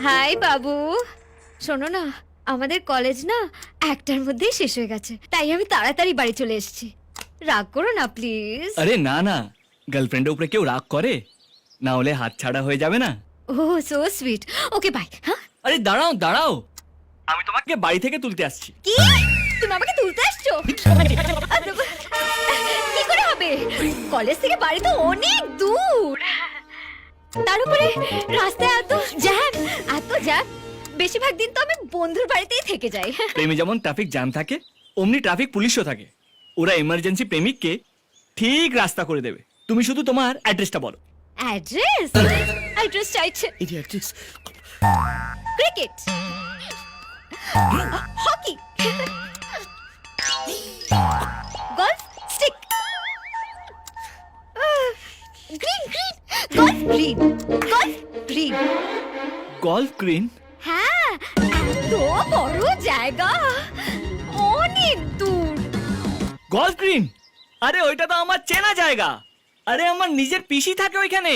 High বাবু, শোনো না, আমাদের কলেজ না একটার মধ্যেই শেষ হয়ে গেছে, তাই আমি তাড়াতাড়ি বাড়ি চলে এসেছি। রাগ করো না প্লিজ। আরে না না, গার্লফ্রেন্ডের উপরে কেউ রাগ করে? না হলে হাত ছাড়া হয়ে যাবে না। ও সো সুইট। Okay bye. হ্যাঁ, আরে দাঁড়াও দাঁড়াও, আমি তোমাকে বাড়ি থেকে তুলতে আসছি। কি তুমি আমাকে তুলতে আসছো? কি করে হবে? কলেজ থেকে বাড়ি তো অনেক দূর, তার উপরে রাস্তায় এত জ্যাম। বেশিরভাগ দিন তো আমি বন্ধুর বাড়িতেই থেকে যাই। প্রেমে যেমন ট্রাফিক জ্যাম থাকে, অমনি ট্রাফিক পুলিশও থাকে। ওরা এমার্জেন্সি প্রেমিককে ঠিক রাস্তা করে দেবে। তুমি শুধু তোমার অ্যাড্রেসটা বলো। অ্যাড্রেস? অ্যাড্রেস চাইছে? Cricket, hockey, golf stick, green green, golf green, golf green. Golf green? হ্যাঁ, এত বড় জায়গা, অনেক দূর। Golf green? আরে ওইটা তো আমার চেনা জায়গা। আরে আমার নিজের পিসি থাকে ওইখানে।